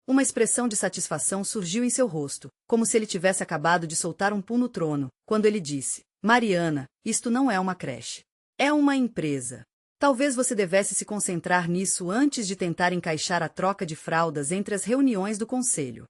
Uma expressão de satisfação surgiu em seu rosto, como se ele tivesse acabado de soltar um pum no trono, quando ele disse: Mariana, isto não é uma creche. É uma empresa. Talvez você devesse se concentrar nisso antes de tentar encaixar a troca de fraldas entre as reuniões do conselho.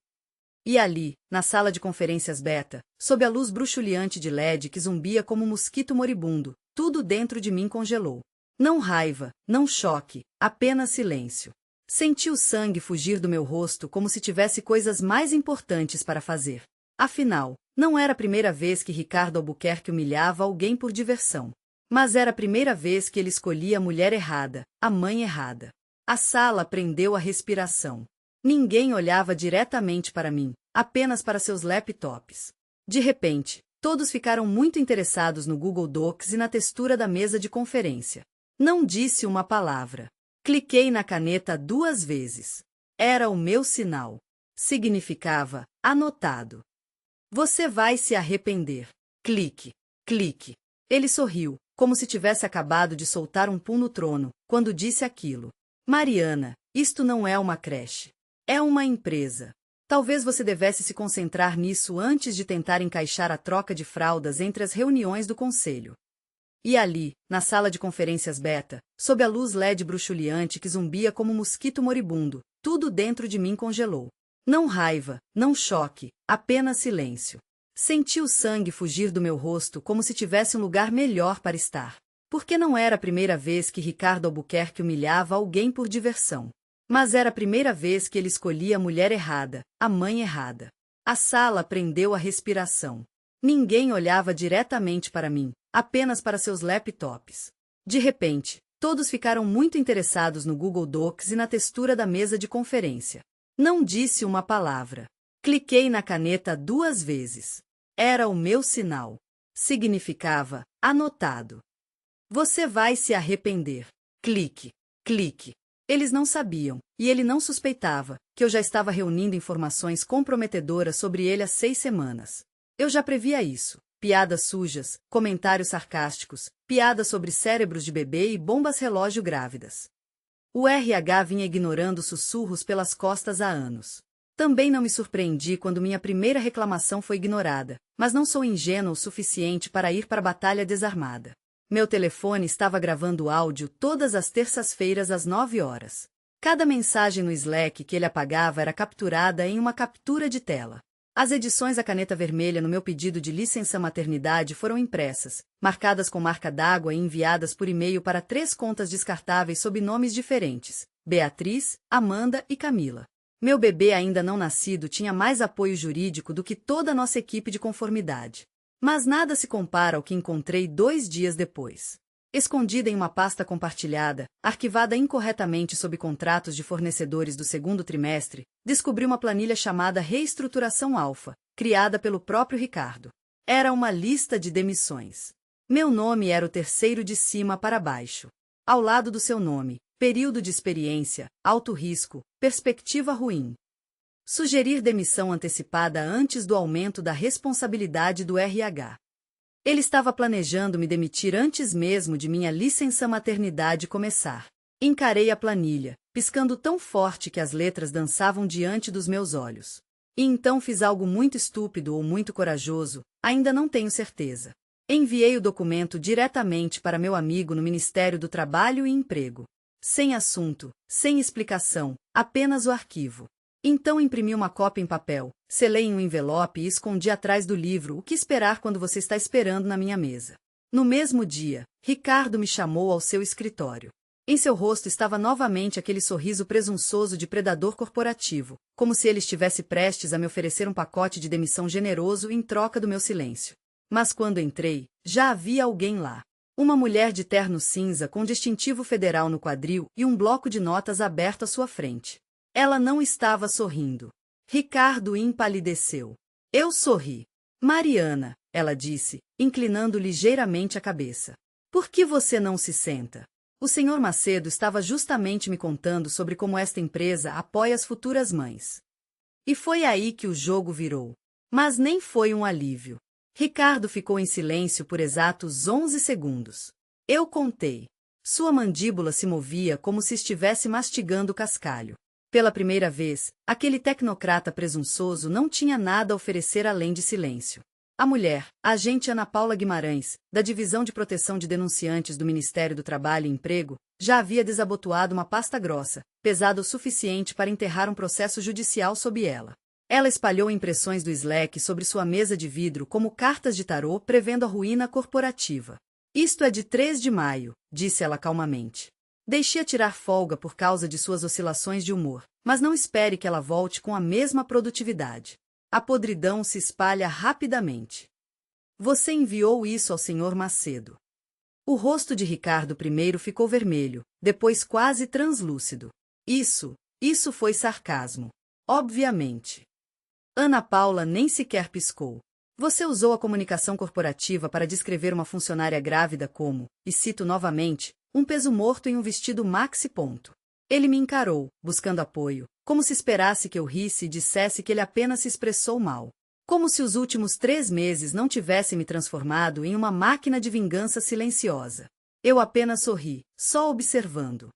E ali, na sala de conferências beta, sob a luz bruxuleante de LED que zumbia como um mosquito moribundo, tudo dentro de mim congelou. Não raiva, não choque, apenas silêncio. Senti o sangue fugir do meu rosto como se tivesse coisas mais importantes para fazer. Afinal, não era a primeira vez que Ricardo Albuquerque humilhava alguém por diversão. Mas era a primeira vez que ele escolhia a mulher errada, a mãe errada. A sala prendeu a respiração. Ninguém olhava diretamente para mim, apenas para seus laptops. De repente, todos ficaram muito interessados no Google Docs e na textura da mesa de conferência. Não disse uma palavra. Cliquei na caneta 2 vezes. Era o meu sinal. Significava: anotado. Você vai se arrepender. Clique. Clique. Ele sorriu, como se tivesse acabado de soltar um pum no trono, quando disse aquilo. Mariana, isto não é uma creche. É uma empresa. Talvez você devesse se concentrar nisso antes de tentar encaixar a troca de fraldas entre as reuniões do conselho. E ali, na sala de conferências beta, sob a luz LED bruxuleante que zumbia como um mosquito moribundo, tudo dentro de mim congelou. Não raiva, não choque, apenas silêncio. Senti o sangue fugir do meu rosto como se tivesse um lugar melhor para estar. Porque não era a primeira vez que Ricardo Albuquerque humilhava alguém por diversão. Mas era a primeira vez que ele escolhia a mulher errada, a mãe errada. A sala prendeu a respiração. Ninguém olhava diretamente para mim, apenas para seus laptops. De repente, todos ficaram muito interessados no Google Docs e na textura da mesa de conferência. Não disse uma palavra. Cliquei na caneta 2 vezes. Era o meu sinal. Significava: anotado. Você vai se arrepender. Clique. Clique. Eles não sabiam, e ele não suspeitava, que eu já estava reunindo informações comprometedoras sobre ele há 6 semanas. Eu já previa isso. Piadas sujas, comentários sarcásticos, piadas sobre cérebros de bebê e bombas relógio grávidas. O RH vinha ignorando sussurros pelas costas há anos. Também não me surpreendi quando minha primeira reclamação foi ignorada, mas não sou ingênuo o suficiente para ir para a batalha desarmada. Meu telefone estava gravando áudio todas as terças-feiras às 9 horas. Cada mensagem no Slack que ele apagava era capturada em uma captura de tela. As edições à caneta vermelha no meu pedido de licença maternidade foram impressas, marcadas com marca d'água e enviadas por e-mail para 3 contas descartáveis sob nomes diferentes: Beatriz, Amanda e Camila. Meu bebê ainda não nascido tinha mais apoio jurídico do que toda a nossa equipe de conformidade. Mas nada se compara ao que encontrei 2 dias depois. Escondida em uma pasta compartilhada, arquivada incorretamente sob contratos de fornecedores do 2º trimestre, descobri uma planilha chamada Reestruturação Alfa, criada pelo próprio Ricardo. Era uma lista de demissões. Meu nome era o 3º de cima para baixo. Ao lado do seu nome, período de experiência, alto risco, perspectiva ruim. Sugerir demissão antecipada antes do aumento da responsabilidade do RH. Ele estava planejando me demitir antes mesmo de minha licença maternidade começar. Encarei a planilha, piscando tão forte que as letras dançavam diante dos meus olhos. E então fiz algo muito estúpido ou muito corajoso, ainda não tenho certeza. Enviei o documento diretamente para meu amigo no Ministério do Trabalho e Emprego. Sem assunto, sem explicação, apenas o arquivo. Então imprimi uma cópia em papel, selei em um envelope e escondi atrás do livro O que esperar quando você está esperando na minha mesa. No mesmo dia, Ricardo me chamou ao seu escritório. Em seu rosto estava novamente aquele sorriso presunçoso de predador corporativo, como se ele estivesse prestes a me oferecer um pacote de demissão generoso em troca do meu silêncio. Mas quando entrei, já havia alguém lá. Uma mulher de terno cinza com distintivo federal no quadril e um bloco de notas aberto à sua frente. Ela não estava sorrindo. Ricardo empalideceu. Eu sorri. Mariana, ela disse, inclinando ligeiramente a cabeça. Por que você não se senta? O Sr. Macedo estava justamente me contando sobre como esta empresa apoia as futuras mães. E foi aí que o jogo virou. Mas nem foi um alívio. Ricardo ficou em silêncio por exatos 11 segundos. Eu contei. Sua mandíbula se movia como se estivesse mastigando cascalho. Pela primeira vez, aquele tecnocrata presunçoso não tinha nada a oferecer além de silêncio. A mulher, a agente Ana Paula Guimarães, da Divisão de Proteção de Denunciantes do Ministério do Trabalho e Emprego, já havia desabotoado uma pasta grossa, pesada o suficiente para enterrar um processo judicial sob ela. Ela espalhou impressões do Slack sobre sua mesa de vidro como cartas de tarô prevendo a ruína corporativa. Isto é de 3 de maio, disse ela calmamente. Deixe-a tirar folga por causa de suas oscilações de humor, mas não espere que ela volte com a mesma produtividade. A podridão se espalha rapidamente. Você enviou isso ao Sr. Macedo. O rosto de Ricardo primeiro ficou vermelho, depois quase translúcido. Isso foi sarcasmo. Obviamente. Ana Paula nem sequer piscou. Você usou a comunicação corporativa para descrever uma funcionária grávida como, e cito novamente, um peso morto em um vestido maxi ponto. Ele me encarou, buscando apoio, como se esperasse que eu risse e dissesse que ele apenas se expressou mal. Como se os últimos 3 meses não tivessem me transformado em uma máquina de vingança silenciosa. Eu apenas sorri, só observando.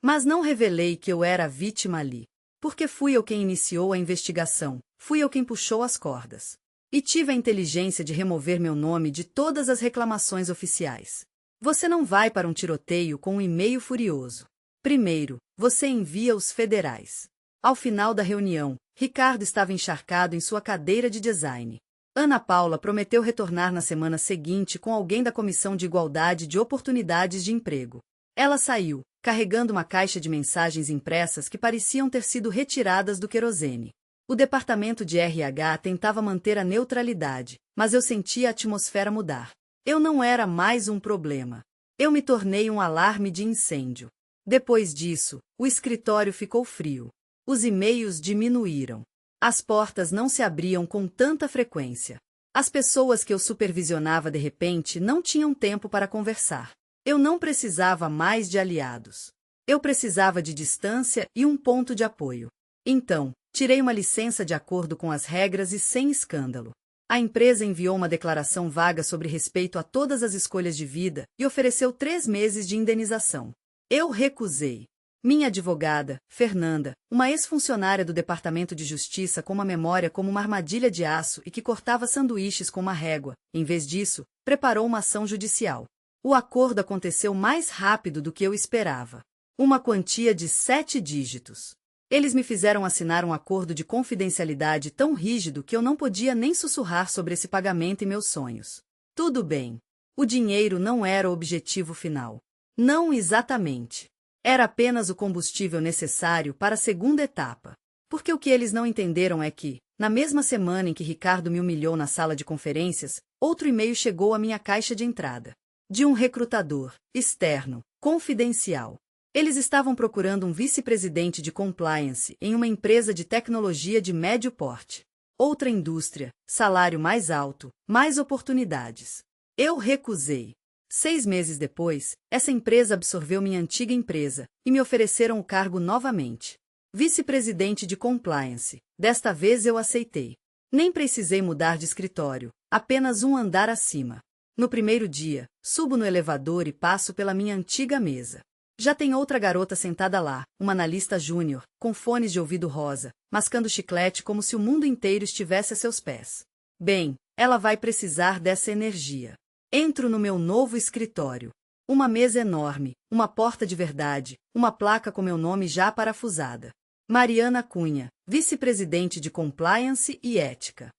Mas não revelei que eu era a vítima ali. Porque fui eu quem iniciou a investigação, fui eu quem puxou as cordas. E tive a inteligência de remover meu nome de todas as reclamações oficiais. Você não vai para um tiroteio com um e-mail furioso. Primeiro, você envia os federais. Ao final da reunião, Ricardo estava encharcado em sua cadeira de design. Ana Paula prometeu retornar na semana seguinte com alguém da Comissão de Igualdade de Oportunidades de Emprego. Ela saiu, carregando uma caixa de mensagens impressas que pareciam ter sido retiradas do querosene. O departamento de RH tentava manter a neutralidade, mas eu sentia a atmosfera mudar. Eu não era mais um problema. Eu me tornei um alarme de incêndio. Depois disso, o escritório ficou frio. Os e-mails diminuíram. As portas não se abriam com tanta frequência. As pessoas que eu supervisionava de repente não tinham tempo para conversar. Eu não precisava mais de aliados. Eu precisava de distância e um ponto de apoio. Então, tirei uma licença de acordo com as regras e sem escândalo. A empresa enviou uma declaração vaga sobre respeito a todas as escolhas de vida e ofereceu 3 meses de indenização. Eu recusei. Minha advogada, Fernanda, uma ex-funcionária do Departamento de Justiça com uma memória como uma armadilha de aço e que cortava sanduíches com uma régua, em vez disso, preparou uma ação judicial. O acordo aconteceu mais rápido do que eu esperava. Uma quantia de 7 dígitos. Eles me fizeram assinar um acordo de confidencialidade tão rígido que eu não podia nem sussurrar sobre esse pagamento e meus sonhos. Tudo bem. O dinheiro não era o objetivo final. Não exatamente. Era apenas o combustível necessário para a segunda etapa. Porque o que eles não entenderam é que, na mesma semana em que Ricardo me humilhou na sala de conferências, outro e-mail chegou à minha caixa de entrada. De um recrutador, externo, confidencial. Eles estavam procurando um vice-presidente de compliance em uma empresa de tecnologia de médio porte. Outra indústria, salário mais alto, mais oportunidades. Eu recusei. 6 meses depois, essa empresa absorveu minha antiga empresa e me ofereceram o cargo novamente. Vice-presidente de compliance. Desta vez eu aceitei. Nem precisei mudar de escritório, apenas um andar acima. No primeiro dia, subo no elevador e passo pela minha antiga mesa. Já tem outra garota sentada lá, uma analista júnior, com fones de ouvido rosa, mascando chiclete como se o mundo inteiro estivesse a seus pés. Bem, ela vai precisar dessa energia. Entro no meu novo escritório. Uma mesa enorme, uma porta de verdade, uma placa com meu nome já parafusada. Mariana Cunha, vice-presidente de Compliance e Ética.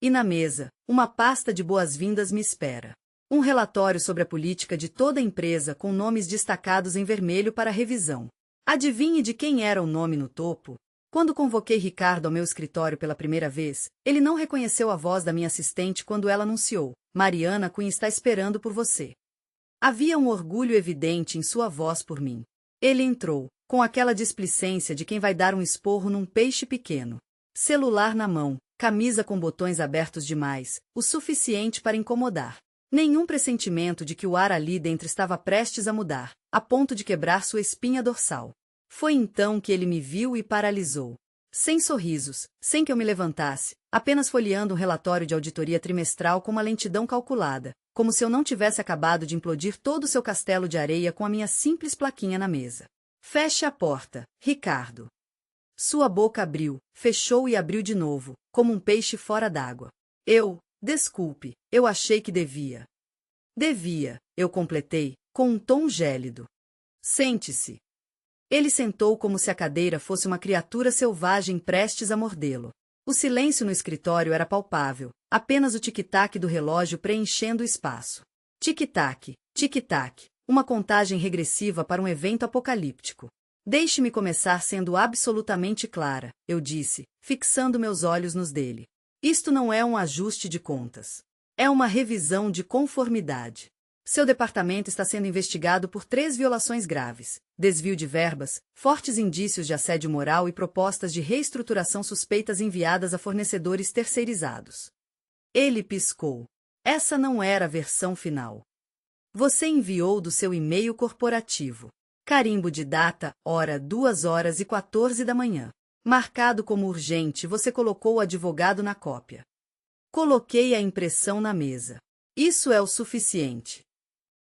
E na mesa, uma pasta de boas-vindas me espera. Um relatório sobre a política de toda a empresa com nomes destacados em vermelho para revisão. Adivinhe de quem era o nome no topo? Quando convoquei Ricardo ao meu escritório pela primeira vez, ele não reconheceu a voz da minha assistente quando ela anunciou: Mariana Cunha está esperando por você. Havia um orgulho evidente em sua voz por mim. Ele entrou, com aquela displicência de quem vai dar um esporro num peixe pequeno. Celular na mão, camisa com botões abertos demais, o suficiente para incomodar. Nenhum pressentimento de que o ar ali dentro estava prestes a mudar, a ponto de quebrar sua espinha dorsal. Foi então que ele me viu e paralisou. Sem sorrisos, sem que eu me levantasse, apenas folheando um relatório de auditoria trimestral com uma lentidão calculada, como se eu não tivesse acabado de implodir todo o seu castelo de areia com a minha simples plaquinha na mesa. Feche a porta, Ricardo. Sua boca abriu, fechou e abriu de novo, como um peixe fora d'água. Desculpe, eu achei que devia. Devia, eu completei, com um tom gélido. Sente-se. Ele sentou como se a cadeira fosse uma criatura selvagem prestes a mordê-lo. O silêncio no escritório era palpável, apenas o tic-tac do relógio preenchendo o espaço. Tic-tac, tic-tac, uma contagem regressiva para um evento apocalíptico. Deixe-me começar sendo absolutamente clara, eu disse, fixando meus olhos nos dele. Isto não é um ajuste de contas. É uma revisão de conformidade. Seu departamento está sendo investigado por 3 violações graves, desvio de verbas, fortes indícios de assédio moral e propostas de reestruturação suspeitas enviadas a fornecedores terceirizados. Ele piscou. Essa não era a versão final. Você enviou do seu e-mail corporativo. Carimbo de data, hora 2h14 da manhã. Marcado como urgente, você colocou o advogado na cópia. Coloquei a impressão na mesa. Isso é o suficiente.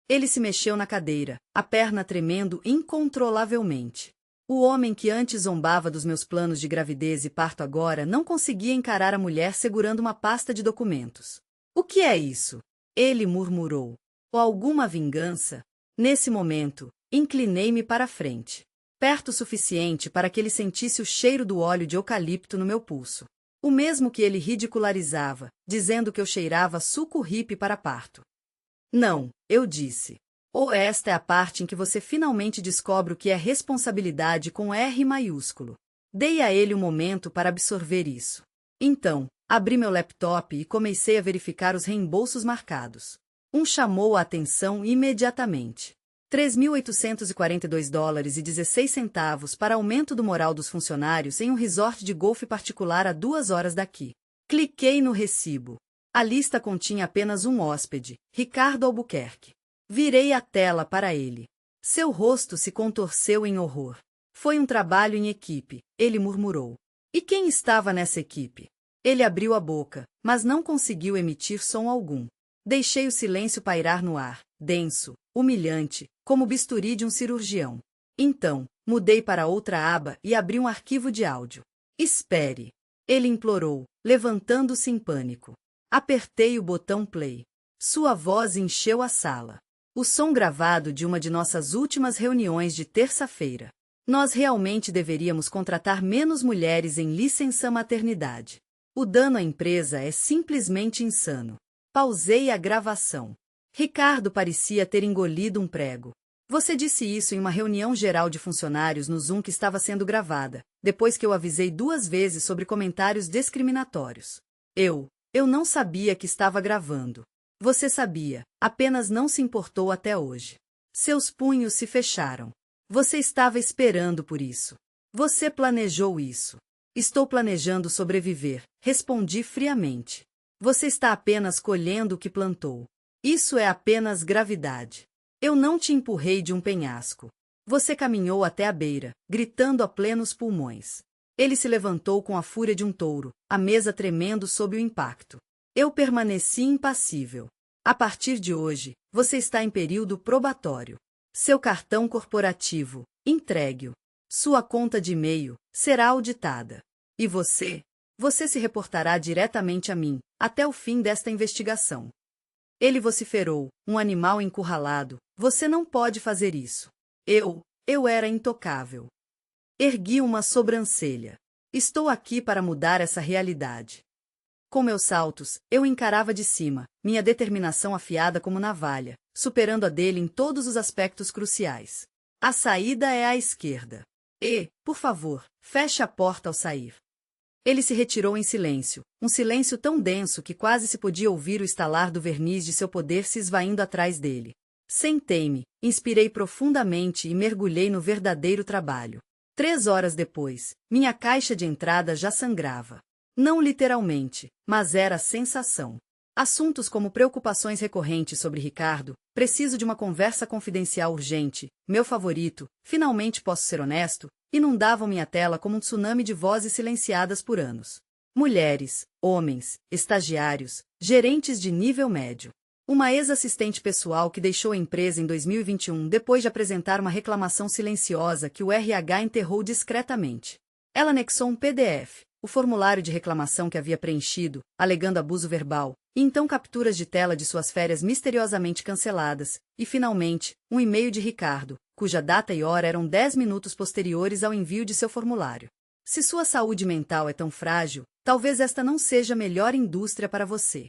Ele se mexeu na cadeira, a perna tremendo incontrolavelmente. O homem que antes zombava dos meus planos de gravidez e parto agora não conseguia encarar a mulher segurando uma pasta de documentos. O que é isso? Ele murmurou. Ou alguma vingança? Nesse momento, inclinei-me para a frente. Perto o suficiente para que ele sentisse o cheiro do óleo de eucalipto no meu pulso. O mesmo que ele ridicularizava, dizendo que eu cheirava suco hippie para parto. Não, eu disse. Ou esta é a parte em que você finalmente descobre o que é responsabilidade com R maiúsculo. Dei a ele um momento para absorver isso. Então, abri meu laptop e comecei a verificar os reembolsos marcados. Um chamou a atenção imediatamente. $3.842,16 para aumento do moral dos funcionários em um resort de golfe particular a 2 horas daqui. Cliquei no recibo. A lista continha apenas um hóspede, Ricardo Albuquerque. Virei a tela para ele. Seu rosto se contorceu em horror. Foi um trabalho em equipe, ele murmurou. E quem estava nessa equipe? Ele abriu a boca, mas não conseguiu emitir som algum. Deixei o silêncio pairar no ar, denso, humilhante, como o bisturi de um cirurgião. Então, mudei para outra aba e abri um arquivo de áudio. Espere. Ele implorou, levantando-se em pânico. Apertei o botão play. Sua voz encheu a sala. O som gravado de uma de nossas últimas reuniões de terça-feira. Nós realmente deveríamos contratar menos mulheres em licença maternidade. O dano à empresa é simplesmente insano. Pausei a gravação. Ricardo parecia ter engolido um prego. Você disse isso em uma reunião geral de funcionários no Zoom que estava sendo gravada, depois que eu avisei 2 vezes sobre comentários discriminatórios. Eu não sabia que estava gravando. Você sabia, apenas não se importou até hoje. Seus punhos se fecharam. Você estava esperando por isso. Você planejou isso. Estou planejando sobreviver, respondi friamente. Você está apenas colhendo o que plantou. Isso é apenas gravidade. Eu não te empurrei de um penhasco. Você caminhou até a beira, gritando a plenos pulmões. Ele se levantou com a fúria de um touro, a mesa tremendo sob o impacto. Eu permaneci impassível. A partir de hoje, você está em período probatório. Seu cartão corporativo, entregue-o. Sua conta de e-mail será auditada. E você? Você se reportará diretamente a mim, até o fim desta investigação. Ele vociferou, um animal encurralado. Você não pode fazer isso. Eu era intocável. Ergui uma sobrancelha. Estou aqui para mudar essa realidade. Com meus saltos, eu encarava de cima, minha determinação afiada como navalha, superando a dele em todos os aspectos cruciais. A saída é à esquerda. Por favor, feche a porta ao sair. Ele se retirou em silêncio, um silêncio tão denso que quase se podia ouvir o estalar do verniz de seu poder se esvaindo atrás dele. Sentei-me, inspirei profundamente e mergulhei no verdadeiro trabalho. 3 horas depois, minha caixa de entrada já sangrava. Não literalmente, mas era a sensação. Assuntos como preocupações recorrentes sobre Ricardo, preciso de uma conversa confidencial urgente, meu favorito, finalmente posso ser honesto, inundavam minha tela como um tsunami de vozes silenciadas por anos. Mulheres, homens, estagiários, gerentes de nível médio. Uma ex-assistente pessoal que deixou a empresa em 2021 depois de apresentar uma reclamação silenciosa que o RH enterrou discretamente. Ela anexou um PDF, o formulário de reclamação que havia preenchido, alegando abuso verbal, e então capturas de tela de suas férias misteriosamente canceladas, e finalmente, um e-mail de Ricardo, cuja data e hora eram 10 minutos posteriores ao envio de seu formulário. Se sua saúde mental é tão frágil, talvez esta não seja a melhor indústria para você.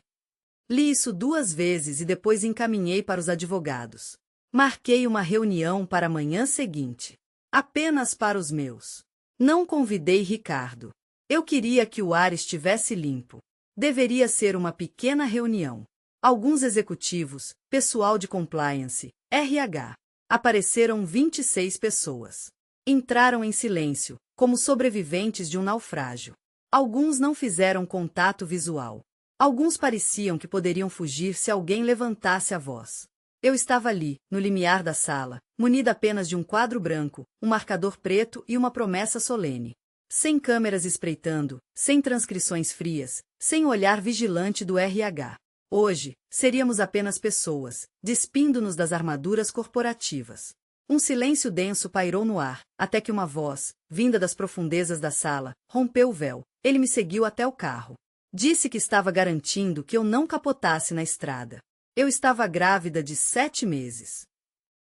Li isso 2 vezes e depois encaminhei para os advogados. Marquei uma reunião para a manhã seguinte. Apenas para os meus. Não convidei Ricardo. Eu queria que o ar estivesse limpo. Deveria ser uma pequena reunião. Alguns executivos, pessoal de compliance, RH. Apareceram 26 pessoas. Entraram em silêncio, como sobreviventes de um naufrágio. Alguns não fizeram contato visual. Alguns pareciam que poderiam fugir se alguém levantasse a voz. Eu estava ali, no limiar da sala, munida apenas de um quadro branco, um marcador preto e uma promessa solene. Sem câmeras espreitando, sem transcrições frias, sem o olhar vigilante do RH. Hoje, seríamos apenas pessoas, despindo-nos das armaduras corporativas. Um silêncio denso pairou no ar, até que uma voz, vinda das profundezas da sala, rompeu o véu. Ele me seguiu até o carro. Disse que estava garantindo que eu não capotasse na estrada. Eu estava grávida de 7 meses.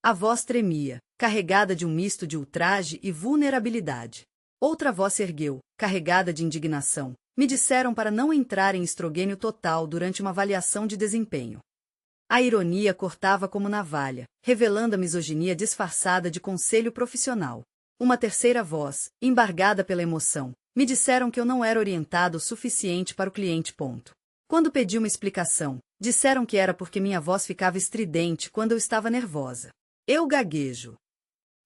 A voz tremia, carregada de um misto de ultraje e vulnerabilidade. Outra voz se ergueu, carregada de indignação. Me disseram para não entrar em estrogênio total durante uma avaliação de desempenho. A ironia cortava como navalha, revelando a misoginia disfarçada de conselho profissional. Uma terceira voz, embargada pela emoção, me disseram que eu não era orientado o suficiente para o cliente. Quando pedi uma explicação, disseram que era porque minha voz ficava estridente quando eu estava nervosa. Eu gaguejo.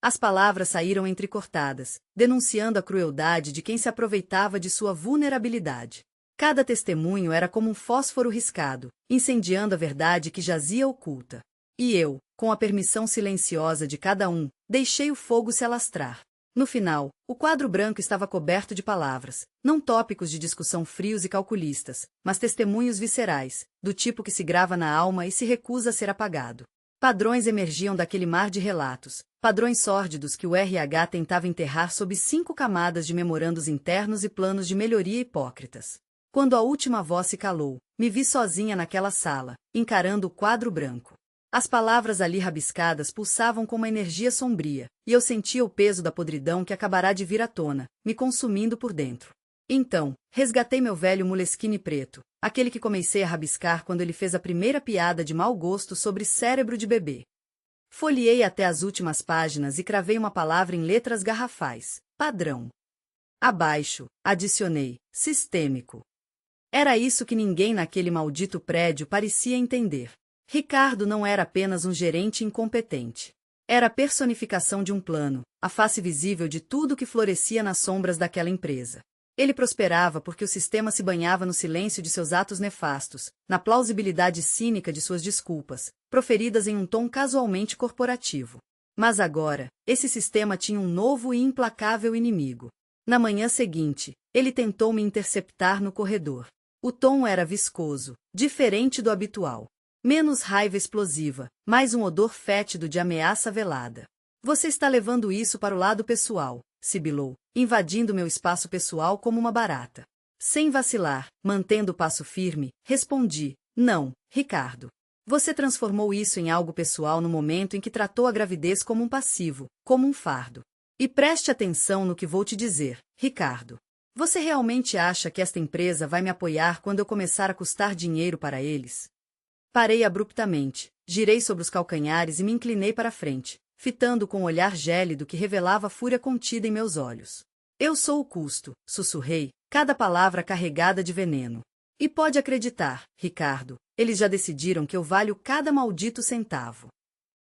As palavras saíram entrecortadas, denunciando a crueldade de quem se aproveitava de sua vulnerabilidade. Cada testemunho era como um fósforo riscado, incendiando a verdade que jazia oculta. E eu, com a permissão silenciosa de cada um, deixei o fogo se alastrar. No final, o quadro branco estava coberto de palavras, não tópicos de discussão frios e calculistas, mas testemunhos viscerais, do tipo que se grava na alma e se recusa a ser apagado. Padrões emergiam daquele mar de relatos, padrões sórdidos que o RH tentava enterrar sob 5 camadas de memorandos internos e planos de melhoria hipócritas. Quando a última voz se calou, me vi sozinha naquela sala, encarando o quadro branco. As palavras ali rabiscadas pulsavam com uma energia sombria, e eu sentia o peso da podridão que acabará de vir à tona, me consumindo por dentro. Então, resgatei meu velho Moleskine preto, aquele que comecei a rabiscar quando ele fez a primeira piada de mau gosto sobre cérebro de bebê. Folheei até as últimas páginas e cravei uma palavra em letras garrafais: padrão. Abaixo, adicionei: sistêmico. Era isso que ninguém naquele maldito prédio parecia entender. Ricardo não era apenas um gerente incompetente. Era a personificação de um plano, a face visível de tudo que florescia nas sombras daquela empresa. Ele prosperava porque o sistema se banhava no silêncio de seus atos nefastos, na plausibilidade cínica de suas desculpas, proferidas em um tom casualmente corporativo. Mas agora, esse sistema tinha um novo e implacável inimigo. Na manhã seguinte, ele tentou me interceptar no corredor. O tom era viscoso, diferente do habitual. Menos raiva explosiva, mais um odor fétido de ameaça velada. Você está levando isso para o lado pessoal, sibilou, invadindo meu espaço pessoal como uma barata. Sem vacilar, mantendo o passo firme, respondi: não, Ricardo. Você transformou isso em algo pessoal no momento em que tratou a gravidez como um passivo, como um fardo. E preste atenção no que vou te dizer, Ricardo. Você realmente acha que esta empresa vai me apoiar quando eu começar a custar dinheiro para eles? Parei abruptamente, girei sobre os calcanhares e me inclinei para a frente, fitando com o olhar gélido que revelava a fúria contida em meus olhos. Eu sou o custo, sussurrei, cada palavra carregada de veneno. E pode acreditar, Ricardo, eles já decidiram que eu valho cada maldito centavo.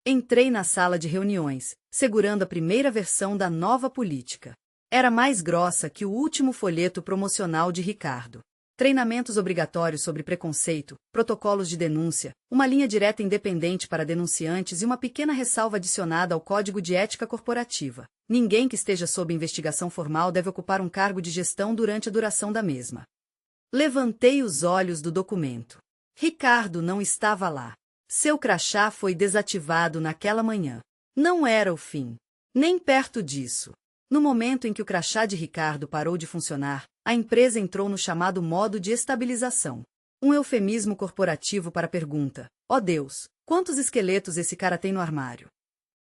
Entrei na sala de reuniões, segurando a primeira versão da nova política. Era mais grossa que o último folheto promocional de Ricardo. Treinamentos obrigatórios sobre preconceito, protocolos de denúncia, uma linha direta independente para denunciantes e uma pequena ressalva adicionada ao Código de Ética Corporativa. Ninguém que esteja sob investigação formal deve ocupar um cargo de gestão durante a duração da mesma. Levantei os olhos do documento. Ricardo não estava lá. Seu crachá foi desativado naquela manhã. Não era o fim. Nem perto disso. No momento em que o crachá de Ricardo parou de funcionar, a empresa entrou no chamado modo de estabilização. Um eufemismo corporativo para a pergunta: "Ó Deus, quantos esqueletos esse cara tem no armário?"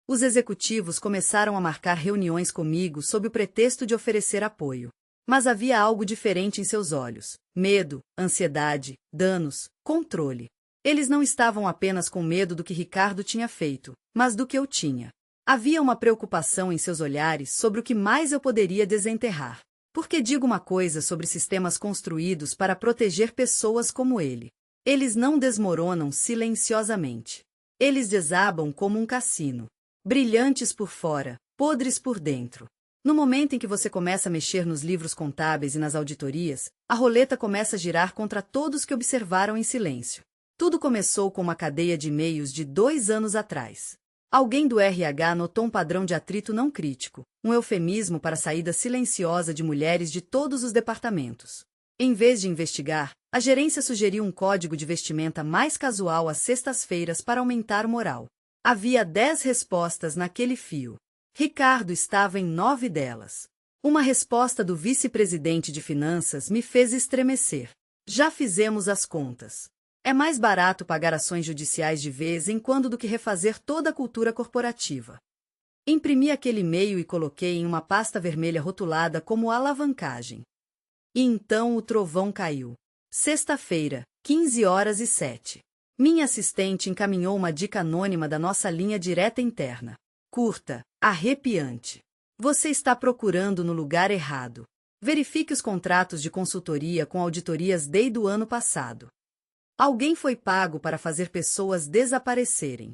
Os executivos começaram a marcar reuniões comigo sob o pretexto de oferecer apoio. Mas havia algo diferente em seus olhos: medo, ansiedade, danos, controle. Eles não estavam apenas com medo do que Ricardo tinha feito, mas do que eu tinha. Havia uma preocupação em seus olhares sobre o que mais eu poderia desenterrar. Porque digo uma coisa sobre sistemas construídos para proteger pessoas como ele. Eles não desmoronam silenciosamente. Eles desabam como um cassino. Brilhantes por fora, podres por dentro. No momento em que você começa a mexer nos livros contábeis e nas auditorias, a roleta começa a girar contra todos que observaram em silêncio. Tudo começou com uma cadeia de e-mails de 2 anos atrás. Alguém do RH notou um padrão de atrito não crítico, um eufemismo para a saída silenciosa de mulheres de todos os departamentos. Em vez de investigar, a gerência sugeriu um código de vestimenta mais casual às sextas-feiras para aumentar o moral. Havia 10 respostas naquele fio. Ricardo estava em 9 delas. Uma resposta do vice-presidente de finanças me fez estremecer. Já fizemos as contas. É mais barato pagar ações judiciais de vez em quando do que refazer toda a cultura corporativa. Imprimi aquele e-mail e coloquei em uma pasta vermelha rotulada como alavancagem. E então o trovão caiu. Sexta-feira, 15h07. Minha assistente encaminhou uma dica anônima da nossa linha direta interna. Curta, arrepiante. Você está procurando no lugar errado. Verifique os contratos de consultoria com auditorias desde o ano passado. Alguém foi pago para fazer pessoas desaparecerem.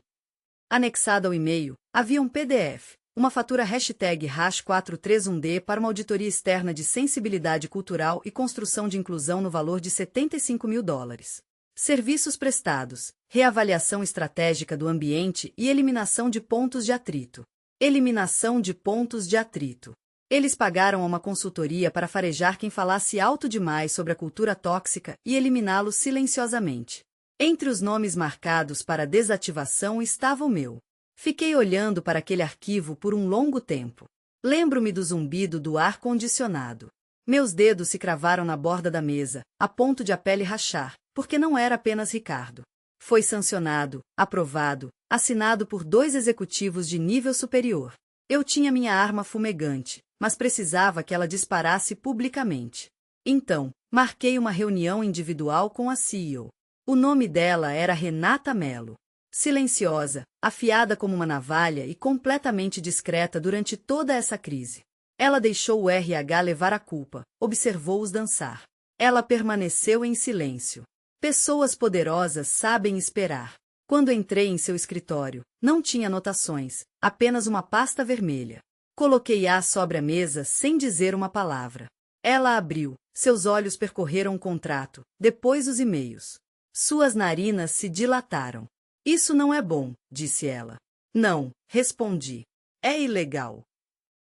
Anexado ao e-mail, havia um PDF, uma fatura #431D para uma auditoria externa de sensibilidade cultural e construção de inclusão no valor de $75.000. Serviços prestados, reavaliação estratégica do ambiente e eliminação de pontos de atrito. Eliminação de pontos de atrito. Eles pagaram a uma consultoria para farejar quem falasse alto demais sobre a cultura tóxica e eliminá-lo silenciosamente. Entre os nomes marcados para desativação estava o meu. Fiquei olhando para aquele arquivo por um longo tempo. Lembro-me do zumbido do ar-condicionado. Meus dedos se cravaram na borda da mesa, a ponto de a pele rachar, porque não era apenas Ricardo. Foi sancionado, aprovado, assinado por 2 executivos de nível superior. Eu tinha minha arma fumegante, mas precisava que ela disparasse publicamente. Então, marquei uma reunião individual com a CEO. O nome dela era Renata Mello. Silenciosa, afiada como uma navalha e completamente discreta durante toda essa crise. Ela deixou o RH levar a culpa, observou-os dançar. Ela permaneceu em silêncio. Pessoas poderosas sabem esperar. Quando entrei em seu escritório, não tinha anotações, apenas uma pasta vermelha. Coloquei-a sobre a mesa sem dizer uma palavra. Ela abriu, seus olhos percorreram o contrato, depois os e-mails. Suas narinas se dilataram. Isso não é bom, disse ela. Não, respondi. É ilegal.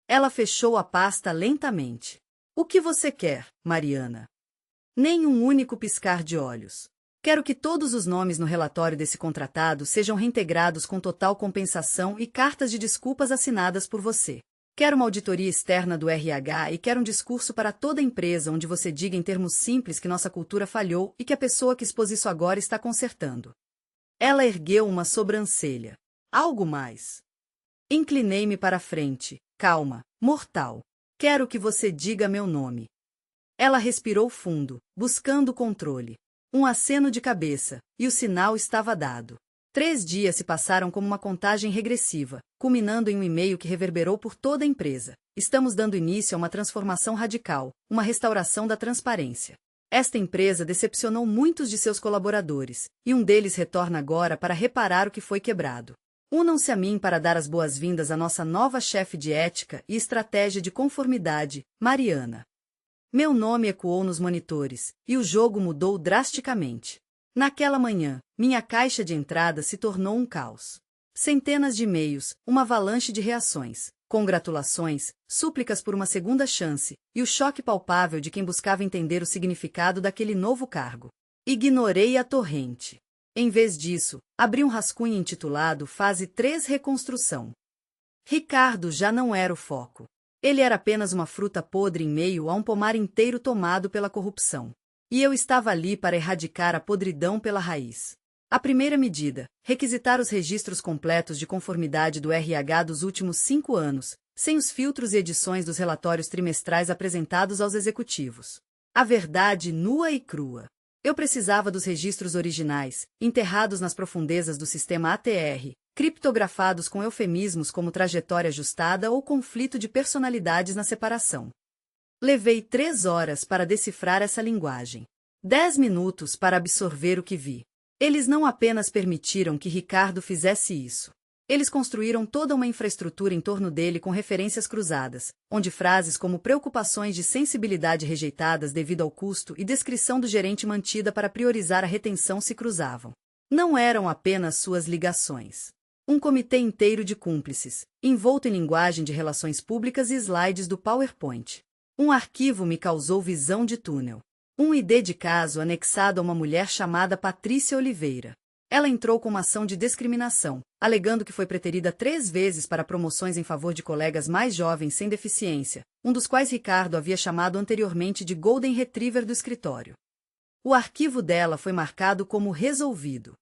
Ela fechou a pasta lentamente. O que você quer, Mariana? Nem um único piscar de olhos. Quero que todos os nomes no relatório desse contratado sejam reintegrados com total compensação e cartas de desculpas assinadas por você. Quero uma auditoria externa do RH e quero um discurso para toda a empresa onde você diga em termos simples que nossa cultura falhou e que a pessoa que expôs isso agora está consertando. Ela ergueu uma sobrancelha. Algo mais. Inclinei-me para a frente. Calma, mortal. Quero que você diga meu nome. Ela respirou fundo, buscando controle. Um aceno de cabeça, e o sinal estava dado. 3 dias se passaram como uma contagem regressiva, culminando em um e-mail que reverberou por toda a empresa. Estamos dando início a uma transformação radical, uma restauração da transparência. Esta empresa decepcionou muitos de seus colaboradores, e um deles retorna agora para reparar o que foi quebrado. Unam-se a mim para dar as boas-vindas à nossa nova chefe de ética e estratégia de conformidade, Mariana. Meu nome ecoou nos monitores, e o jogo mudou drasticamente. Naquela manhã, minha caixa de entrada se tornou um caos. Centenas de e-mails, uma avalanche de reações, congratulações, súplicas por uma segunda chance, e o choque palpável de quem buscava entender o significado daquele novo cargo. Ignorei a torrente. Em vez disso, abri um rascunho intitulado Fase 3 Reconstrução. Ricardo já não era o foco. Ele era apenas uma fruta podre em meio a um pomar inteiro tomado pela corrupção. E eu estava ali para erradicar a podridão pela raiz. A primeira medida, requisitar os registros completos de conformidade do RH dos últimos 5 anos, sem os filtros e edições dos relatórios trimestrais apresentados aos executivos. A verdade nua e crua. Eu precisava dos registros originais, enterrados nas profundezas do sistema ATR, criptografados com eufemismos como trajetória ajustada ou conflito de personalidades na separação. Levei 3 horas para decifrar essa linguagem. 10 minutos para absorver o que vi. Eles não apenas permitiram que Ricardo fizesse isso. Eles construíram toda uma infraestrutura em torno dele com referências cruzadas, onde frases como preocupações de sensibilidade rejeitadas devido ao custo e descrição do gerente mantida para priorizar a retenção se cruzavam. Não eram apenas suas ligações. Um comitê inteiro de cúmplices, envolto em linguagem de relações públicas e slides do PowerPoint. Um arquivo me causou visão de túnel. Um ID de caso anexado a uma mulher chamada Patrícia Oliveira. Ela entrou com uma ação de discriminação, alegando que foi preterida 3 vezes para promoções em favor de colegas mais jovens sem deficiência, um dos quais Ricardo havia chamado anteriormente de Golden Retriever do escritório. O arquivo dela foi marcado como resolvido.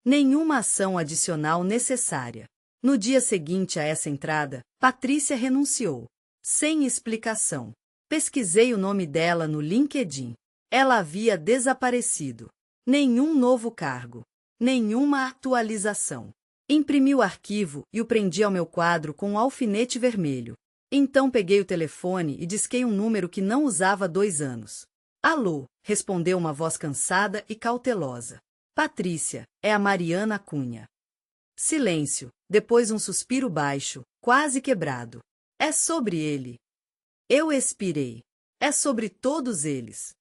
Nenhuma ação adicional necessária. No dia seguinte a essa entrada, Patrícia renunciou. Sem explicação. Pesquisei o nome dela no LinkedIn. Ela havia desaparecido. Nenhum novo cargo. Nenhuma atualização. Imprimi o arquivo e o prendi ao meu quadro com um alfinete vermelho. Então peguei o telefone e disquei um número que não usava há 2 anos. Alô, respondeu uma voz cansada e cautelosa. Patrícia, é a Mariana Cunha. Silêncio, depois um suspiro baixo, quase quebrado. É sobre ele. Eu expirei. É sobre todos eles.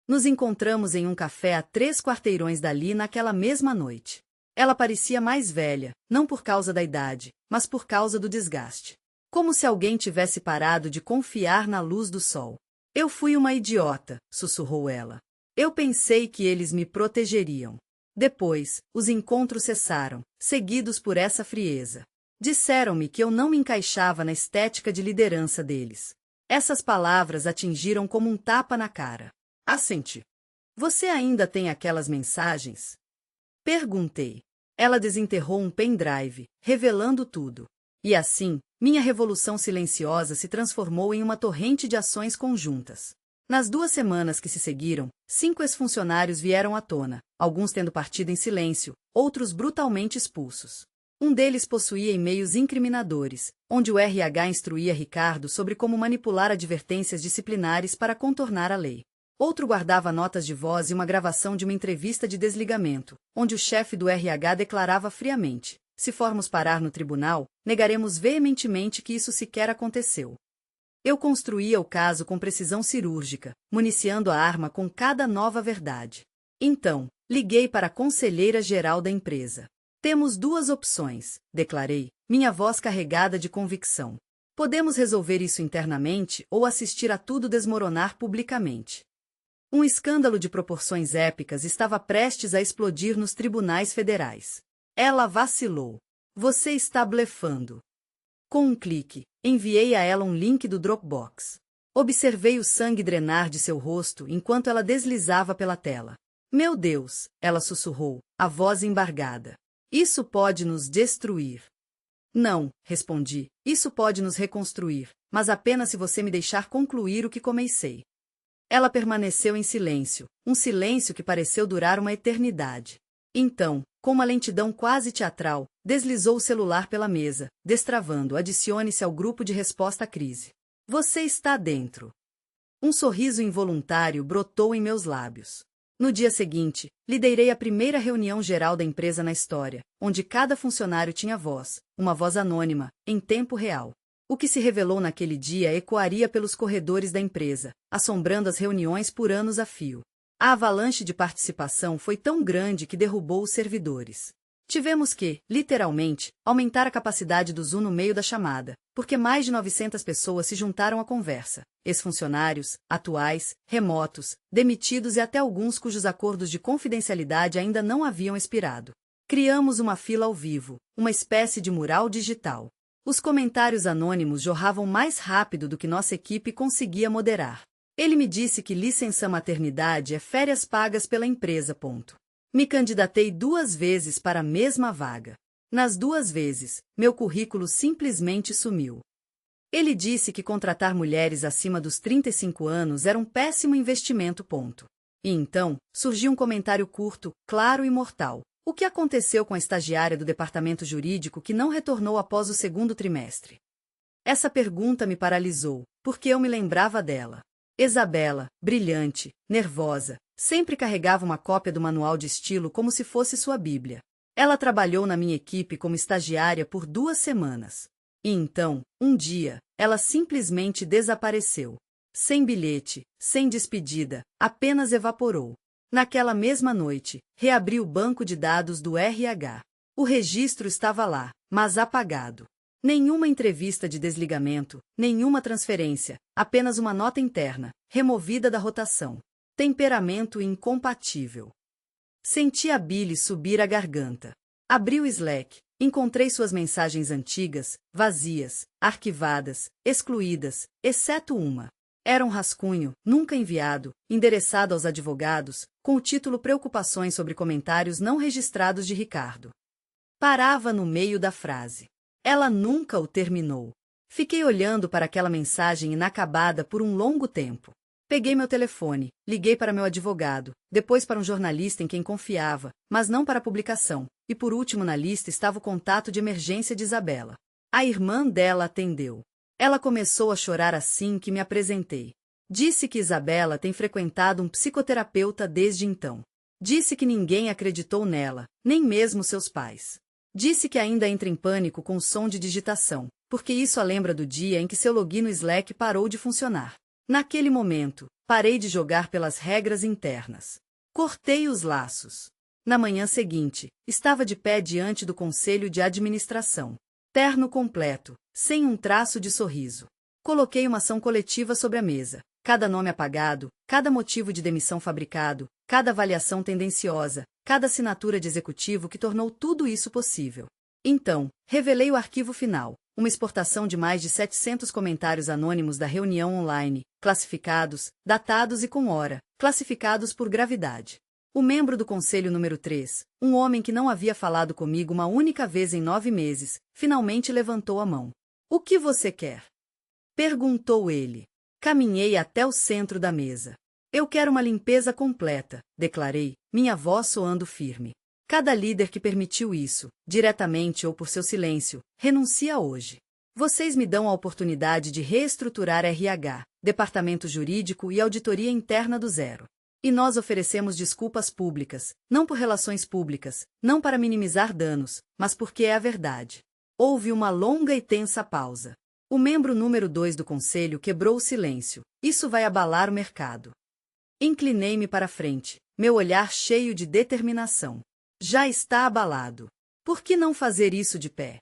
Nos encontramos em um café a 3 quarteirões dali naquela mesma noite. Ela parecia mais velha, não por causa da idade, mas por causa do desgaste. Como se alguém tivesse parado de confiar na luz do sol. Eu fui uma idiota, sussurrou ela. Eu pensei que eles me protegeriam. Depois, os encontros cessaram, seguidos por essa frieza. Disseram-me que eu não me encaixava na estética de liderança deles. Essas palavras atingiram como um tapa na cara. Assenti. Você ainda tem aquelas mensagens? Perguntei. Ela desenterrou um pendrive, revelando tudo. E assim, minha revolução silenciosa se transformou em uma torrente de ações conjuntas. Nas 2 semanas que se seguiram, 5 ex-funcionários vieram à tona, alguns tendo partido em silêncio, outros brutalmente expulsos. Um deles possuía e-mails incriminadores, onde o RH instruía Ricardo sobre como manipular advertências disciplinares para contornar a lei. Outro guardava notas de voz e uma gravação de uma entrevista de desligamento, onde o chefe do RH declarava friamente: se formos parar no tribunal, negaremos veementemente que isso sequer aconteceu. Eu construía o caso com precisão cirúrgica, municiando a arma com cada nova verdade. Então, liguei para a conselheira-geral da empresa. Temos 2 opções, declarei, minha voz carregada de convicção. Podemos resolver isso internamente ou assistir a tudo desmoronar publicamente. Um escândalo de proporções épicas estava prestes a explodir nos tribunais federais. Ela vacilou. Você está blefando. Com um clique, enviei a ela um link do Dropbox. Observei o sangue drenar de seu rosto enquanto ela deslizava pela tela. Meu Deus, ela sussurrou, a voz embargada. Isso pode nos destruir. Não, respondi, isso pode nos reconstruir, mas apenas se você me deixar concluir o que comecei. Ela permaneceu em silêncio, um silêncio que pareceu durar uma eternidade. Então, com uma lentidão quase teatral, deslizou o celular pela mesa, destravando adicione-se ao grupo de resposta à crise. Você está dentro. Um sorriso involuntário brotou em meus lábios. No dia seguinte, liderei a primeira reunião geral da empresa na história, onde cada funcionário tinha voz, uma voz anônima, em tempo real. O que se revelou naquele dia ecoaria pelos corredores da empresa, assombrando as reuniões por anos a fio. A avalanche de participação foi tão grande que derrubou os servidores. Tivemos que, literalmente, aumentar a capacidade do Zoom no meio da chamada, porque mais de 900 pessoas se juntaram à conversa. Ex-funcionários, atuais, remotos, demitidos e até alguns cujos acordos de confidencialidade ainda não haviam expirado. Criamos uma fila ao vivo, uma espécie de mural digital. Os comentários anônimos jorravam mais rápido do que nossa equipe conseguia moderar. Ele me disse que licença maternidade é férias pagas pela empresa. Me candidatei 2 vezes para a mesma vaga. Nas 2 vezes, meu currículo simplesmente sumiu. Ele disse que contratar mulheres acima dos 35 anos era um péssimo investimento. E então, surgiu um comentário curto, claro e mortal. O que aconteceu com a estagiária do departamento jurídico que não retornou após o 2º trimestre? Essa pergunta me paralisou, porque eu me lembrava dela. Isabela, brilhante, nervosa, sempre carregava uma cópia do manual de estilo como se fosse sua Bíblia. Ela trabalhou na minha equipe como estagiária por 2 semanas. E então, um dia, ela simplesmente desapareceu. Sem bilhete, sem despedida, apenas evaporou. Naquela mesma noite, reabri o banco de dados do RH. O registro estava lá, mas apagado. Nenhuma entrevista de desligamento, nenhuma transferência, apenas uma nota interna, removida da rotação. Temperamento incompatível. Senti a bile subir a garganta. Abri o Slack, encontrei suas mensagens antigas, vazias, arquivadas, excluídas, exceto uma. Era um rascunho, nunca enviado, endereçado aos advogados, com o título Preocupações sobre comentários não registrados de Ricardo. Parava no meio da frase. Ela nunca o terminou. Fiquei olhando para aquela mensagem inacabada por um longo tempo. Peguei meu telefone, liguei para meu advogado, depois para um jornalista em quem confiava, mas não para a publicação, e por último na lista estava o contato de emergência de Isabela. A irmã dela atendeu. Ela começou a chorar assim que me apresentei. Disse que Isabela tem frequentado um psicoterapeuta desde então. Disse que ninguém acreditou nela, nem mesmo seus pais. Disse que ainda entra em pânico com o som de digitação, porque isso a lembra do dia em que seu login no Slack parou de funcionar. Naquele momento, parei de jogar pelas regras internas. Cortei os laços. Na manhã seguinte, estava de pé diante do conselho de administração. Terno completo, sem um traço de sorriso. Coloquei uma ação coletiva sobre a mesa. Cada nome apagado, cada motivo de demissão fabricado, cada avaliação tendenciosa, cada assinatura de executivo que tornou tudo isso possível. Então, revelei o arquivo final, uma exportação de mais de 700 comentários anônimos da reunião online, classificados, datados e com hora, classificados por gravidade. O membro do conselho número 3, um homem que não havia falado comigo uma única vez em 9 meses, finalmente levantou a mão. "O que você quer?" perguntou ele. Caminhei até o centro da mesa. "Eu quero uma limpeza completa", declarei, minha voz soando firme. Cada líder que permitiu isso, diretamente ou por seu silêncio, renuncia hoje. Vocês me dão a oportunidade de reestruturar RH, departamento jurídico e auditoria interna do zero. E nós oferecemos desculpas públicas, não por relações públicas, não para minimizar danos, mas porque é a verdade. Houve uma longa e tensa pausa. O membro número 2 do conselho quebrou o silêncio. "Isso vai abalar o mercado." Inclinei-me para a frente, meu olhar cheio de determinação. "Já está abalado. Por que não fazer isso de pé?"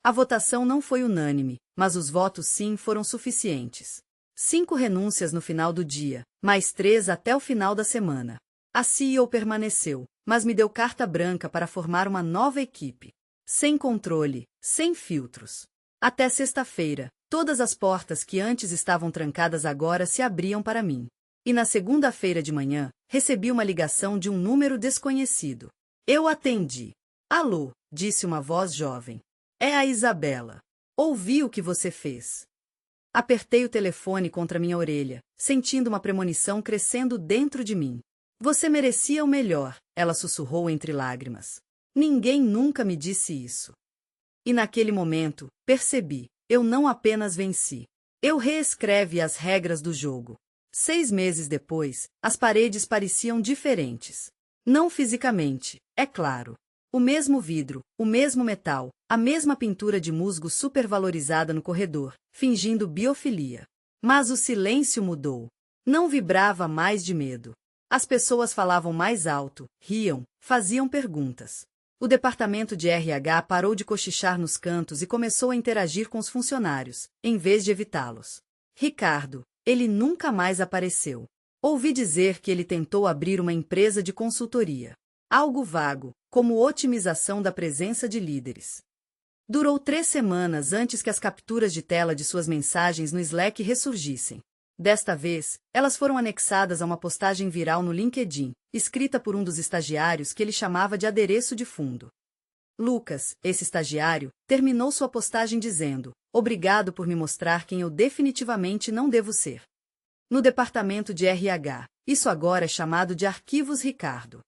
A votação não foi unânime, mas os votos sim foram suficientes. 5 renúncias no final do dia, mais 3 até o final da semana. A CEO permaneceu, mas me deu carta branca para formar uma nova equipe. Sem controle, sem filtros. Até sexta-feira, todas as portas que antes estavam trancadas agora se abriam para mim. E na segunda-feira de manhã, recebi uma ligação de um número desconhecido. Eu atendi. "Alô", disse uma voz jovem. "É a Isabela. Ouvi o que você fez." Apertei o telefone contra minha orelha, sentindo uma premonição crescendo dentro de mim. "Você merecia o melhor", ela sussurrou entre lágrimas. Ninguém nunca me disse isso. E naquele momento, percebi, eu não apenas venci. Eu reescrevi as regras do jogo. 6 meses depois, as paredes pareciam diferentes. Não fisicamente, é claro. O mesmo vidro, o mesmo metal, a mesma pintura de musgo supervalorizada no corredor, fingindo biofilia. Mas o silêncio mudou. Não vibrava mais de medo. As pessoas falavam mais alto, riam, faziam perguntas. O departamento de RH parou de cochichar nos cantos e começou a interagir com os funcionários, em vez de evitá-los. Ricardo, ele nunca mais apareceu. Ouvi dizer que ele tentou abrir uma empresa de consultoria. Algo vago, como otimização da presença de líderes. Durou 3 semanas antes que as capturas de tela de suas mensagens no Slack ressurgissem. Desta vez, elas foram anexadas a uma postagem viral no LinkedIn, escrita por um dos estagiários que ele chamava de adereço de fundo. Lucas, esse estagiário, terminou sua postagem dizendo: "Obrigado por me mostrar quem eu definitivamente não devo ser." No departamento de RH, isso agora é chamado de Arquivos Ricardo.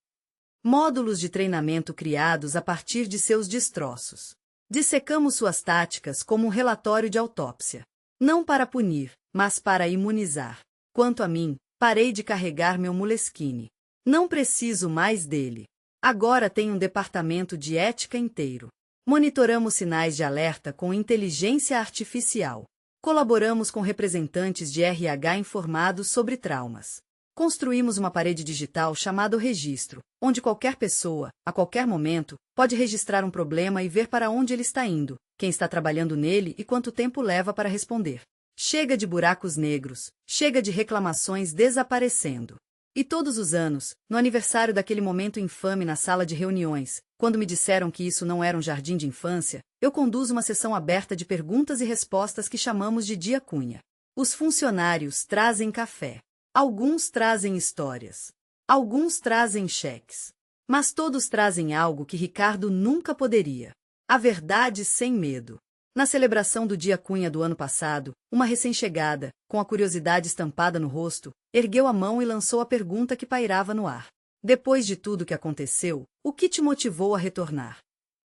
Módulos de treinamento criados a partir de seus destroços. Dissecamos suas táticas como um relatório de autópsia. Não para punir, mas para imunizar. Quanto a mim, parei de carregar meu Moleskine. Não preciso mais dele. Agora tenho um departamento de ética inteiro. Monitoramos sinais de alerta com inteligência artificial. Colaboramos com representantes de RH informados sobre traumas. Construímos uma parede digital chamada Registro, onde qualquer pessoa, a qualquer momento, pode registrar um problema e ver para onde ele está indo, quem está trabalhando nele e quanto tempo leva para responder. Chega de buracos negros, chega de reclamações desaparecendo. E todos os anos, no aniversário daquele momento infame na sala de reuniões, quando me disseram que isso não era um jardim de infância, eu conduzo uma sessão aberta de perguntas e respostas que chamamos de Dia Cunha. Os funcionários trazem café. Alguns trazem histórias. Alguns trazem cheques. Mas todos trazem algo que Ricardo nunca poderia. A verdade sem medo. Na celebração do Dia Cunha do ano passado, uma recém-chegada, com a curiosidade estampada no rosto, ergueu a mão e lançou a pergunta que pairava no ar. Depois de tudo que aconteceu, o que te motivou a retornar?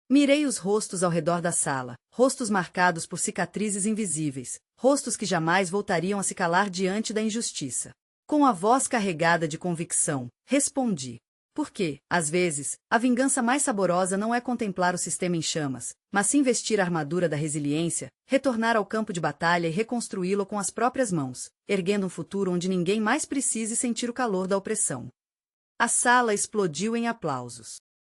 Mirei os rostos ao redor da sala, rostos marcados por cicatrizes invisíveis, rostos que jamais voltariam a se calar diante da injustiça. Com a voz carregada de convicção, respondi. Porque, às vezes, a vingança mais saborosa não é contemplar o sistema em chamas, mas sim vestir a armadura da resiliência, retornar ao campo de batalha e reconstruí-lo com as próprias mãos, erguendo um futuro onde ninguém mais precise sentir o calor da opressão. A sala explodiu em aplausos.